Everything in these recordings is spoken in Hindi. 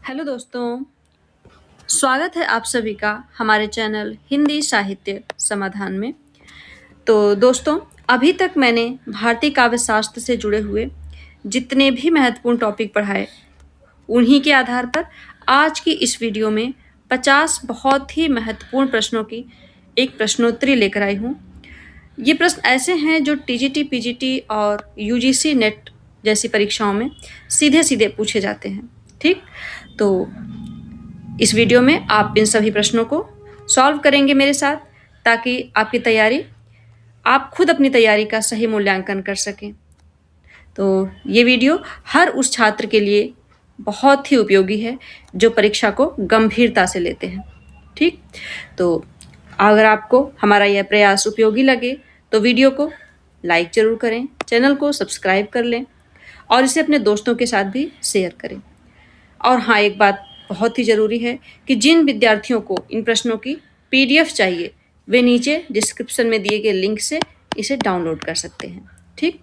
हेलो दोस्तों, स्वागत है आप सभी का हमारे चैनल हिंदी साहित्य समाधान में। तो दोस्तों, अभी तक मैंने भारतीय काव्य शास्त्र से जुड़े हुए जितने भी महत्वपूर्ण टॉपिक पढ़ाए, उन्हीं के आधार पर आज की इस वीडियो में 50 बहुत ही महत्वपूर्ण प्रश्नों की एक प्रश्नोत्तरी लेकर आई हूँ। ये प्रश्न ऐसे हैं जो टीजीटी, पीजीटी और यूजीसी नेट जैसी परीक्षाओं में सीधे सीधे पूछे जाते हैं। ठीक, तो इस वीडियो में आप इन सभी प्रश्नों को सॉल्व करेंगे मेरे साथ, ताकि आप खुद अपनी तैयारी का सही मूल्यांकन कर सकें। तो ये वीडियो हर उस छात्र के लिए बहुत ही उपयोगी है जो परीक्षा को गंभीरता से लेते हैं। ठीक, तो अगर आपको हमारा यह प्रयास उपयोगी लगे तो वीडियो को लाइक जरूर करें, चैनल को सब्सक्राइब कर लें और इसे अपने दोस्तों के साथ भी शेयर करें। और हाँ, एक बात बहुत ही ज़रूरी है कि जिन विद्यार्थियों को इन प्रश्नों की पीडीएफ चाहिए, वे नीचे डिस्क्रिप्शन में दिए गए लिंक से इसे डाउनलोड कर सकते हैं। ठीक,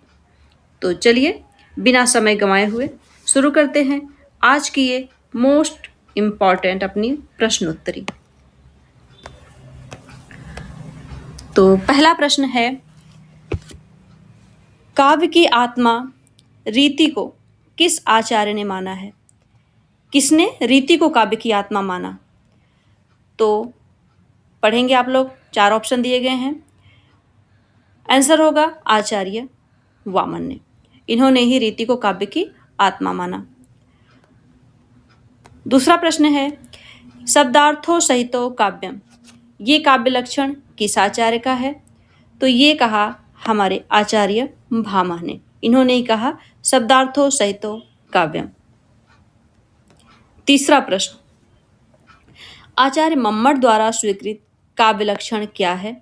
तो चलिए बिना समय गंवाए हुए शुरू करते हैं आज की ये मोस्ट इम्पॉर्टेंट अपनी प्रश्नोत्तरी। तो पहला प्रश्न है, काव्य की आत्मा रीति को किस आचार्य ने माना है? किसने रीति को काव्य की आत्मा माना? तो पढ़ेंगे आप लोग, 4 ऑप्शन दिए गए हैं। आंसर होगा आचार्य वामन ने। इन्होंने ही रीति को काव्य की आत्मा माना। दूसरा प्रश्न है, शब्दार्थो सहितो काव्यम, ये काव्य लक्षण किस आचार्य का है? तो ये कहा हमारे आचार्य भामह ने। इन्होंने ही कहा शब्दार्थो सहितो काव्यम। तीसरा प्रश्न, आचार्य मम्मट द्वारा स्वीकृत काव्य लक्षण क्या है?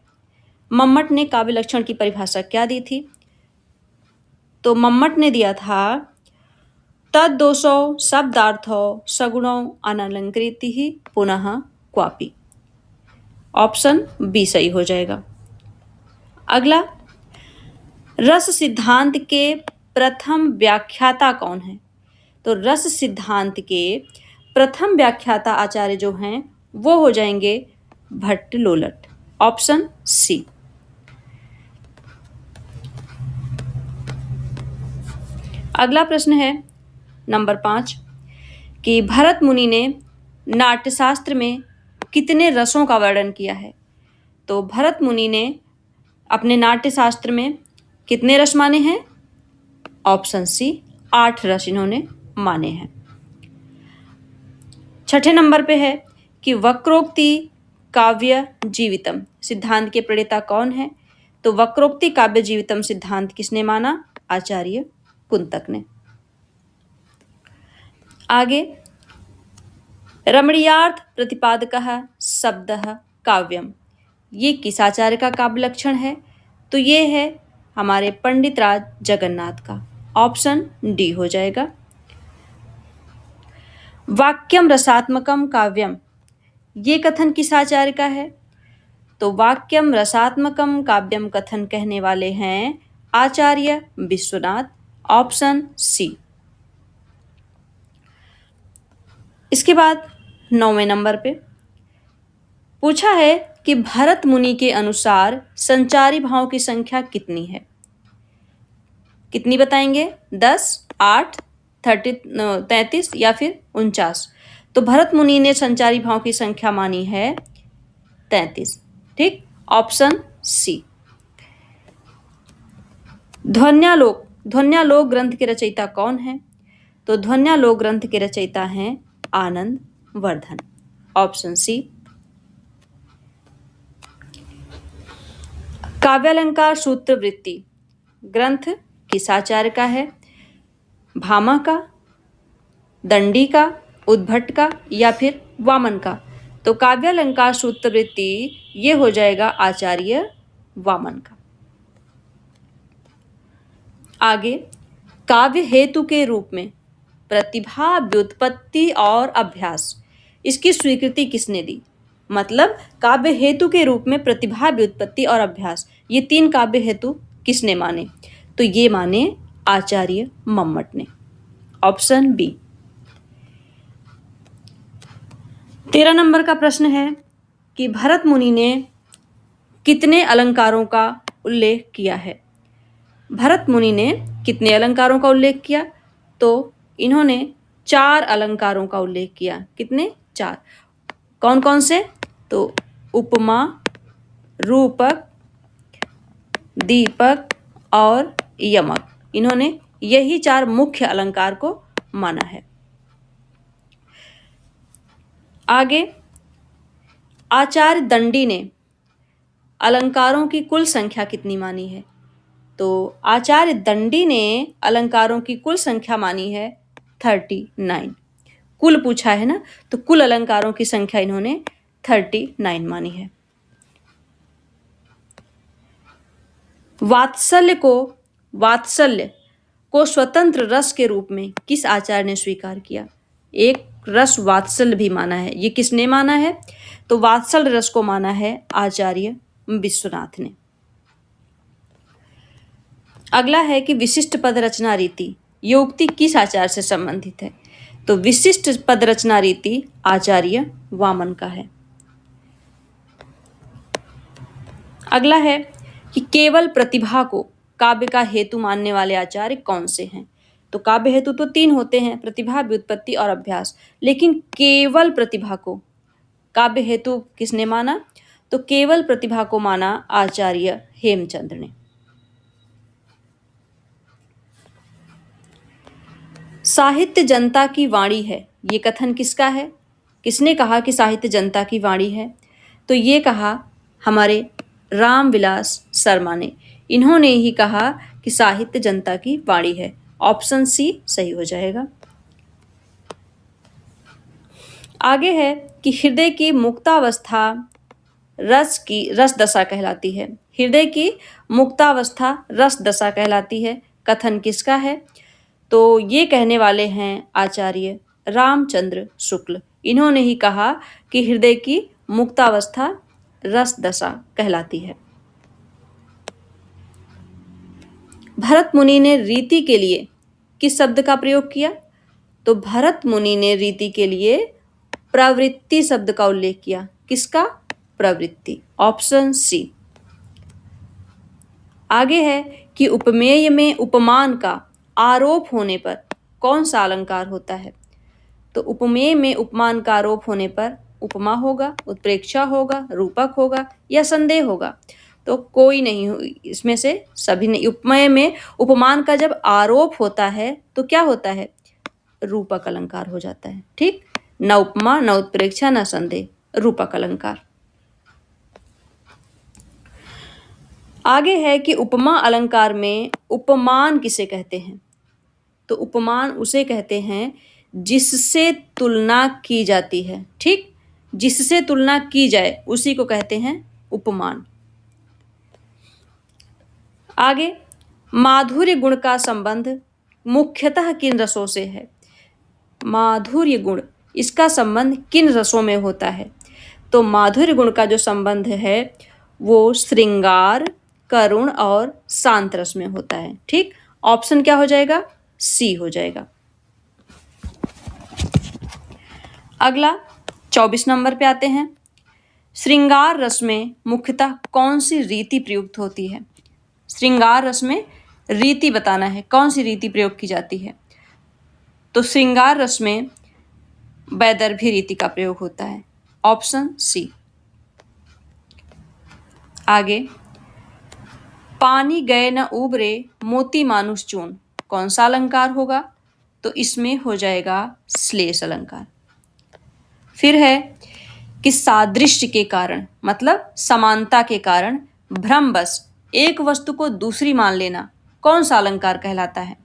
मम्मट ने काव्य लक्षण की परिभाषा क्या दी थी? तो मम्मट ने दिया था तद्दोषो शब्दार्थो सगुणो अनलंकृति ही पुनः क्वापि। ऑप्शन बी सही हो जाएगा। अगला, रस सिद्धांत के प्रथम व्याख्याता कौन है? तो रस सिद्धांत के प्रथम व्याख्याता आचार्य जो हैं वो हो जाएंगे भट्ट लोलट। Option C. अगला प्रश्न है नंबर 5 कि भरत मुनि ने नाट्यशास्त्र में कितने रसों का वर्णन किया है? तो भरत मुनि ने अपने नाट्यशास्त्र में कितने रस माने हैं? ऑप्शन सी, 8 रस इन्होंने माने हैं। छठे नंबर पे है कि वक्रोक्ति काव्य जीवितम सिद्धांत के प्रणेता कौन है? तो वक्रोक्ति काव्य जीवितम सिद्धांत किसने माना? आचार्य कुंतक ने। आगे, रमणीयार्थ प्रतिपादकः शब्दः काव्यम, ये किस आचार्य का काव्य लक्षण है? तो ये है हमारे पंडित राज जगन्नाथ का। ऑप्शन डी हो जाएगा। वाक्यम रसात्मकम काव्यम, ये कथन किस आचार्य का है? तो वाक्यम रसात्मकम काव्यम कथन कहने वाले हैं आचार्य विश्वनाथ। Option C. इसके बाद 9वें नंबर पे पूछा है कि भरत मुनि के अनुसार संचारी भावों की संख्या कितनी है? कितनी बताएंगे? 10, 8, 33 या फिर 49? तो भरत मुनि ने संचारी भाव की संख्या मानी है 33। ठीक, ऑप्शन सी। ध्वन्यालोक ग्रंथ के रचयिता कौन है? तो ध्वन्यालोक ग्रंथ के रचयिता हैं आनंद वर्धन। Option C. काव्यालंकार सूत्र वृत्ति ग्रंथ किस आचार्य का है? भामह का, दंडी का, उद्भट का या फिर वामन का? तो काव्यालंकार सूत्र वृत्ति ये हो जाएगा आचार्य वामन का। आगे, काव्य हेतु के रूप में प्रतिभा, व्युत्पत्ति और अभ्यास, इसकी स्वीकृति किसने दी? मतलब काव्य हेतु के रूप में प्रतिभा, व्युत्पत्ति और अभ्यास, ये 3 काव्य हेतु किसने माने? तो ये माने आचार्य मम्मट ने। Option B. 13 नंबर का प्रश्न है कि भरत मुनि ने कितने अलंकारों का उल्लेख किया है। भरत मुनि ने कितने अलंकारों का उल्लेख किया? तो इन्होंने 4 अलंकारों का उल्लेख किया। कितने? 4। कौन कौन से? तो उपमा, रूपक, दीपक और यमक। इन्होंने यही 4 मुख्य अलंकार को माना है। आगे आचार्य दंडी ने अलंकारों की कुल संख्या कितनी मानी है? तो आचार्य दंडी ने अलंकारों की कुल संख्या मानी है 39। कुल पूछा है ना, तो कुल अलंकारों की संख्या इन्होंने 39 मानी है। वात्सल्य को स्वतंत्र रस के रूप में किस आचार्य ने स्वीकार किया? एक रस वात्सल्य भी माना है। ये किसने माना है? तो वात्सल्य रस को माना है आचार्य विश्वनाथ ने। अगला है कि विशिष्ट पद रचना रीति, ये उक्ति किस आचार्य से संबंधित है? तो विशिष्ट पद रचना रीति आचार्य वामन का है। अगला है कि केवल प्रतिभा को काव्य का हेतु मानने वाले आचार्य कौन से हैं? तो काव्य हेतु तो 3 होते हैं, प्रतिभा, व्युत्पत्ति और अभ्यास। लेकिन केवल प्रतिभा को काव्य हेतु किसने माना? तो केवल प्रतिभा को माना आचार्य हेमचंद्र ने। साहित्य जनता की वाणी है, ये कथन किसका है? किसने कहा कि साहित्य जनता की वाणी है? तो ये कहा हमारे रामविलास शर्मा ने। इन्होंने ही कहा कि साहित्य जनता की वाणी है। ऑप्शन सी सही हो जाएगा। आगे है कि हृदय की मुक्तावस्था रस दशा कहलाती है। हृदय की मुक्तावस्था रस दशा कहलाती है। कथन किसका है? तो ये कहने वाले हैं आचार्य रामचंद्र शुक्ल। इन्होंने ही कहा कि हृदय की मुक्तावस्था रस दशा कहलाती है। भरत मुनि ने रीति के लिए किस शब्द का प्रयोग किया? तो भरत मुनि ने रीति के लिए प्रवृत्ति शब्द का उल्लेख किया। किसका? प्रवृत्ति। Option C. आगे है कि उपमेय में उपमान का आरोप होने पर कौन सा अलंकार होता है? तो उपमेय में उपमान का आरोप होने पर उपमा होगा, उत्प्रेक्षा होगा, रूपक होगा या संदेह होगा। तो कोई नहीं हो इसमें से, सभी नहीं। उपमेय में उपमान का जब आरोप होता है तो क्या होता है? रूपक अलंकार हो जाता है। ठीक, न उपमा, न उत्प्रेक्षा, न संदेह, रूपक अलंकार। आगे है कि उपमा अलंकार में उपमान किसे कहते हैं? तो उपमान उसे कहते हैं जिससे तुलना की जाती है। ठीक, जिससे तुलना की जाए उसी को कहते हैं उपमान। आगे माधुर्य गुण का संबंध मुख्यतः किन रसों से है? माधुर्य गुण, इसका संबंध किन रसों में होता है? तो माधुर्य गुण का जो संबंध है वो श्रृंगार, करुण और शांत रस में होता है। ठीक, ऑप्शन क्या हो जाएगा? सी हो जाएगा। अगला 24 नंबर पे आते हैं। श्रृंगार रस में मुख्यतः कौन सी रीति प्रयुक्त होती है? श्रृंगार रस में रीति बताना है, कौन सी रीति प्रयोग की जाती है? तो श्रृंगार रस में वैदर्भी रीति का प्रयोग होता है। Option C. आगे पानी गए न उबरे मोती मानुष चून, कौन सा अलंकार होगा? तो इसमें हो जाएगा श्लेष अलंकार। फिर है कि सादृश्य के कारण, मतलब समानता के कारण भ्रमवश एक वस्तु को दूसरी मान लेना, कौन सा अलंकार कहलाता है?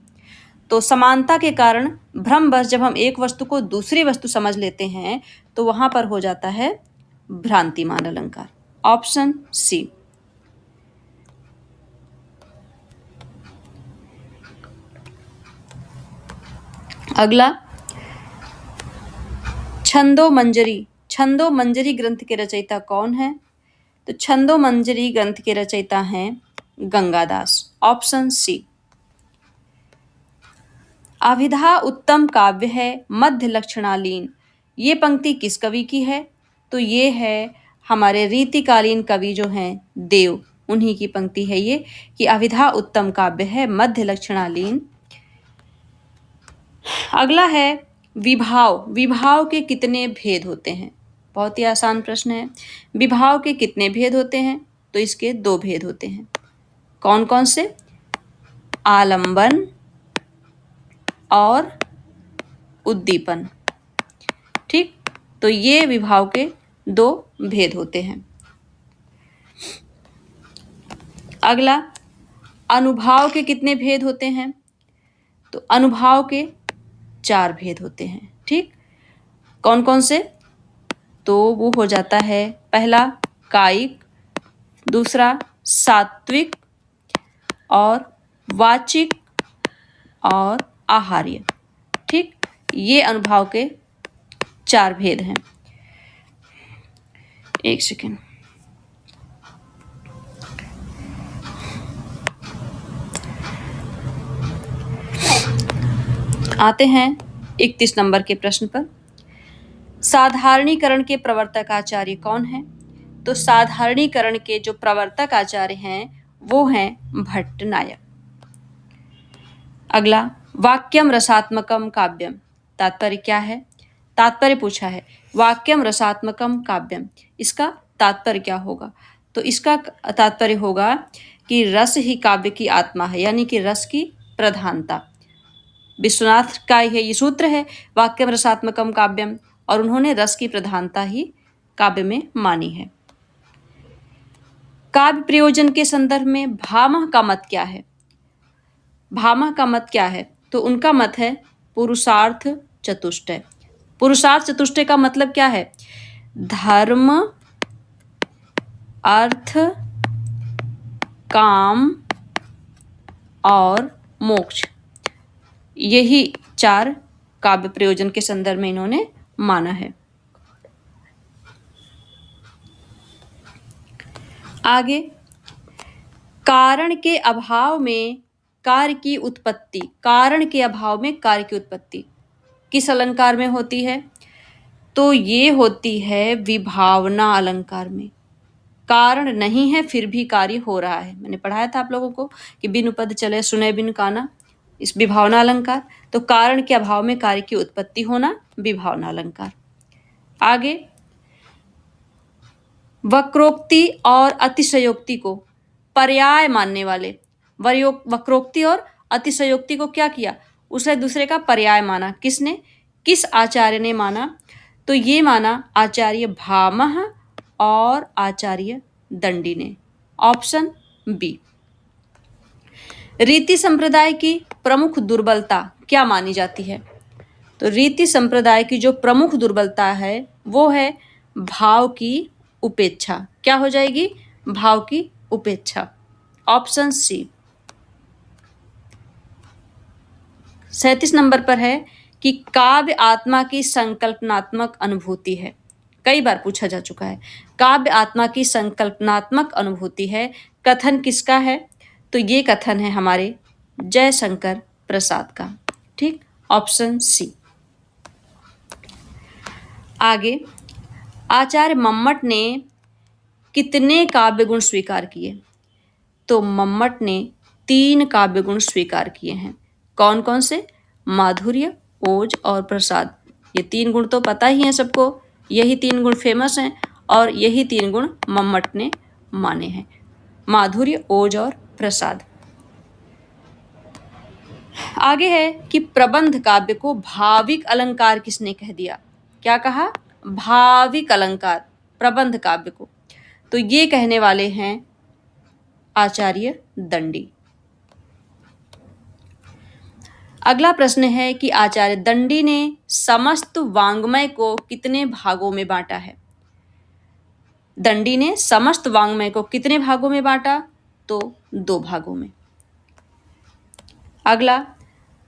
तो समानता के कारण भ्रमवश जब हम एक वस्तु को दूसरी वस्तु समझ लेते हैं तो वहां पर हो जाता है भ्रांतिमान अलंकार। Option C. अगला छंदो मंजरी ग्रंथ के रचयिता कौन है? तो छंदो मंजरी ग्रंथ के रचयिता हैं गंगादास। Option C. अभिधा उत्तम काव्य है, मध्य लक्षणालीन, ये पंक्ति किस कवि की है? तो ये है हमारे रीतिकालीन कवि जो हैं देव, उन्हीं की पंक्ति है ये कि अविधा उत्तम काव्य है मध्य लक्षणालीन। अगला है विभाव। विभाव के कितने भेद होते हैं? बहुत ही आसान प्रश्न है। विभाव के कितने भेद होते हैं? तो इसके 2 भेद होते हैं। कौन कौन से? आलंबन और उद्दीपन। ठीक, तो ये विभाव के 2 भेद होते हैं। अगला, अनुभाव के कितने भेद होते हैं? तो अनुभाव के 4 भेद होते हैं। ठीक, कौन कौन से? तो वो हो जाता है, पहला कायिक, दूसरा सात्विक और वाचिक और आहार्य। ठीक, ये अनुभाव के 4 भेद हैं। एक सेकेंड। आते हैं 31 नंबर के प्रश्न पर। साधारणीकरण के प्रवर्तक आचार्य कौन है? तो साधारणीकरण के जो प्रवर्तक आचार्य हैं वो हैं भट्टनायक। अगला, वाक्यम रसात्मकम काव्यम, तात्पर्य क्या है? तात्पर्य पूछा है वाक्यम रसात्मकम काव्यम, इसका तात्पर्य क्या होगा? तो इसका तात्पर्य होगा कि रस ही काव्य की आत्मा है, यानी कि रस की प्रधानता। विश्वनाथ का है ये सूत्र है वाक्यम रसात्मकम काव्यम, और उन्होंने रस की प्रधानता ही काव्य में मानी है। काव्य प्रयोजन के संदर्भ में भामह का मत क्या है? भामह का मत क्या है? तो उनका मत है पुरुषार्थ चतुष्टय। पुरुषार्थ चतुष्टय का मतलब क्या है? धर्म, अर्थ, काम और मोक्ष, यही 4 काव्य प्रयोजन के संदर्भ में इन्होंने माना है। आगे, कारण के अभाव में कार्य की उत्पत्ति। कारण के अभाव में कार्य की उत्पत्ति किस अलंकार में होती है? तो ये होती है विभावना अलंकार में। कारण नहीं है फिर भी कार्य हो रहा है। मैंने पढ़ाया था आप लोगों को कि बिनु पद चले सुने बिनु काना, इस विभावना अलंकार। तो कारण के अभाव में कार्य की उत्पत्ति होना, विभावना अलंकार। आगे, वक्रोक्ति और अतिशयोक्ति को पर्याय मानने वाले, वक्रोक्ति और अतिशयोक्ति को क्या किया? उसे दूसरे का पर्याय माना। किसने? किस आचार्य ने माना? तो ये माना आचार्य भामह और आचार्य दंडी ने। Option B. रीति संप्रदाय की प्रमुख दुर्बलता क्या मानी जाती है? तो रीति संप्रदाय की जो प्रमुख दुर्बलता है वो है भाव की उपेक्षा। क्या हो जाएगी? भाव की उपेक्षा। Option C. 37 नंबर पर है कि काव्य आत्मा की संकल्पनात्मक अनुभूति है। कई बार पूछा जा चुका है। काव्य आत्मा की संकल्पनात्मक अनुभूति है, कथन किसका है? तो ये कथन है हमारे जयशंकर प्रसाद का। ठीक, ऑप्शन सी। आगे, आचार्य मम्मट ने कितने काव्य गुण स्वीकार किए? तो मम्मट ने 3 काव्य गुण स्वीकार किए हैं। कौन कौन से? माधुर्य, ओज और प्रसाद। ये 3 गुण तो पता ही हैं सबको, यही 3 गुण फेमस हैं और यही 3 गुण मम्मट ने माने हैं, माधुर्य, ओज और प्रसाद। आगे है कि प्रबंध काव्य को भाविक अलंकार किसने कह दिया? क्या कहा? भाविक अलंकार प्रबंध काव्य को। तो ये कहने वाले हैं आचार्य दंडी। अगला प्रश्न है कि आचार्य दंडी ने समस्त वाङ्मय को कितने भागों में बांटा है? दंडी ने समस्त वाङ्मय को कितने भागों में बांटा? तो 2 भागों में। अगला,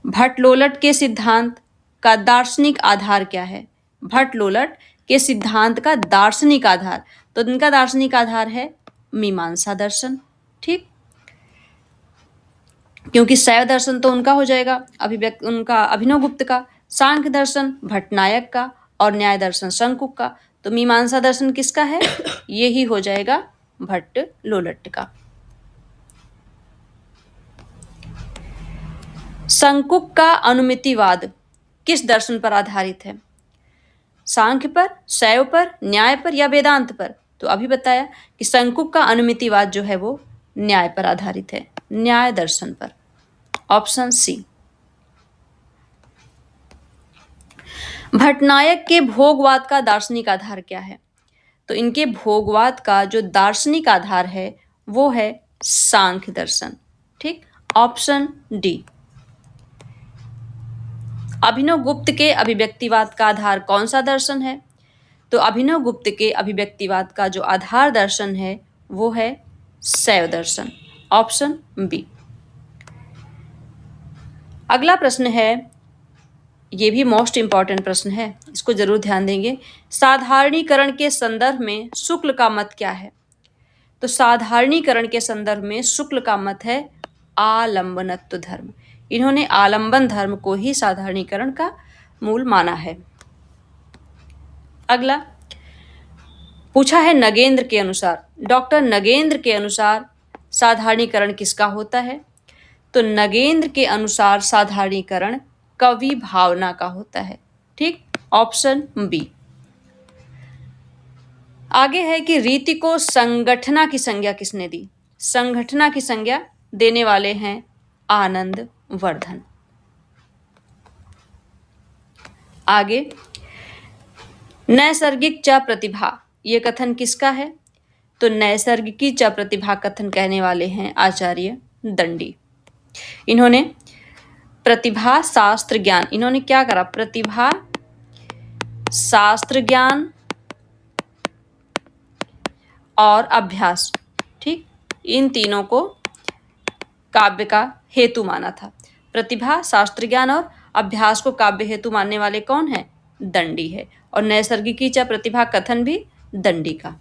भट्टलोलट के सिद्धांत का दार्शनिक आधार क्या है? भट्टलोलट के सिद्धांत का दार्शनिक आधार, तो इनका दार्शनिक आधार है मीमांसा दर्शन। ठीक, क्योंकि शैव दर्शन तो उनका हो जाएगा, उनका अभिनव गुप्त का, सांख्य दर्शन भट्टनायक का और न्याय दर्शन शंकुक का। तो मीमांसा दर्शन किसका है? ये ही हो जाएगा भट्ट लोलट का। शंकुक का अनुमितिवाद किस दर्शन पर आधारित है? सांख्य पर, शैव पर, न्याय पर या वेदांत पर? तो अभी बताया कि शंकुक का अनुमितिवाद जो है वो न्याय पर आधारित है, न्याय दर्शन पर। Option C. भट्टनायक के भोगवाद का दार्शनिक आधार क्या है? तो इनके भोगवाद का जो दार्शनिक आधार है वो है सांख्य दर्शन। ठीक, ऑप्शन डी। अभिनव गुप्त के अभिव्यक्तिवाद का आधार कौन सा दर्शन है? तो अभिनव गुप्त के अभिव्यक्तिवाद का जो आधार दर्शन है वो है शैव दर्शन। Option B. अगला प्रश्न है, ये भी मोस्ट इंपॉर्टेंट प्रश्न है, इसको जरूर ध्यान देंगे। साधारणीकरण के संदर्भ में शुक्ल का मत क्या है? तो साधारणीकरण के संदर्भ में शुक्ल का मत है आलंबनत्व धर्म। इन्होंने आलंबन धर्म को ही साधारणीकरण का मूल माना है। अगला पूछा है नगेंद्र के अनुसार, डॉक्टर नगेंद्र के अनुसार साधारणीकरण किसका होता है? तो नगेंद्र के अनुसार साधारणीकरण कवि भावना का होता है। ठीक, ऑप्शन बी। आगे है कि रीति को संगठना की संज्ञा किसने दी? संगठना की संज्ञा देने वाले हैं आनंद वर्धन। आगे, नैसर्गिक च प्रतिभा ये कथन किसका है? तो नैसर्गिकी च प्रतिभा कथन कहने वाले हैं आचार्य दंडी। इन्होंने प्रतिभा शास्त्र ज्ञान, इन्होंने क्या करा? प्रतिभा शास्त्र ज्ञान और अभ्यास, ठीक, इन तीनों को काव्य का हेतु माना था। प्रतिभा, शास्त्र ज्ञान और अभ्यास को काव्य हेतु मानने वाले कौन है? दंडी है। और नैसर्गिकी च प्रतिभा कथन भी दंडी का।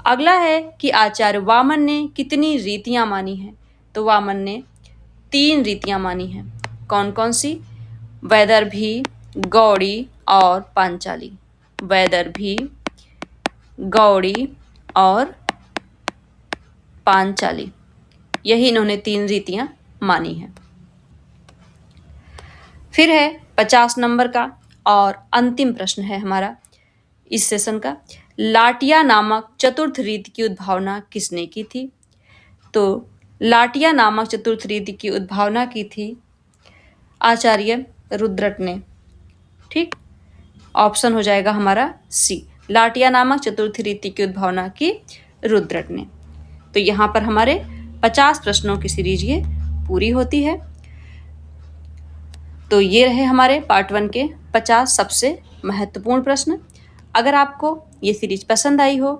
अगला है कि आचार्य वामन ने कितनी रीतियां मानी हैं? तो वामन ने 3 रीतियां मानी हैं। कौन कौन सी? वैदर्भी, गौड़ी और पांचाली। वैदर्भी, गौड़ी और पांचाली, यही इन्होंने 3 रीतियां मानी हैं। फिर है 50 नंबर का और अंतिम प्रश्न है हमारा इस सेशन का। लाटिया नामक चतुर्थ रीति की उद्भावना किसने की थी? तो लाटिया नामक चतुर्थ रीति की उद्भावना की थी आचार्य रुद्रट ने। ठीक, ऑप्शन हो जाएगा हमारा सी। लाटिया नामक चतुर्थ रीति की उद्भावना की रुद्रट ने। तो यहाँ पर हमारे 50 प्रश्नों की सीरीज ये पूरी होती है। तो ये रहे हमारे पार्ट 1 के 50 सबसे महत्वपूर्ण प्रश्न। अगर आपको ये सीरीज पसंद आई हो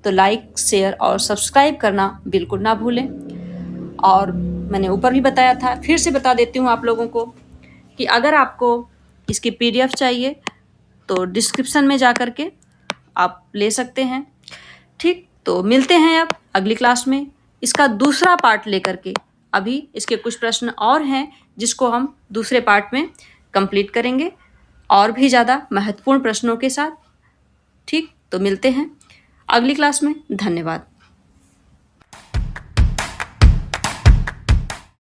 तो लाइक, शेयर और सब्सक्राइब करना बिल्कुल ना भूलें। और मैंने ऊपर भी बताया था, फिर से बता देती हूँ आप लोगों को कि अगर आपको इसकी PDF चाहिए तो डिस्क्रिप्शन में जा कर के आप ले सकते हैं। ठीक, तो मिलते हैं अब अगली क्लास में इसका दूसरा पार्ट लेकर के। अभी इसके कुछ प्रश्न और हैं जिसको हम दूसरे पार्ट में कंप्लीट करेंगे और भी ज़्यादा महत्वपूर्ण प्रश्नों के साथ। ठीक, तो मिलते हैं अगली क्लास में। धन्यवाद।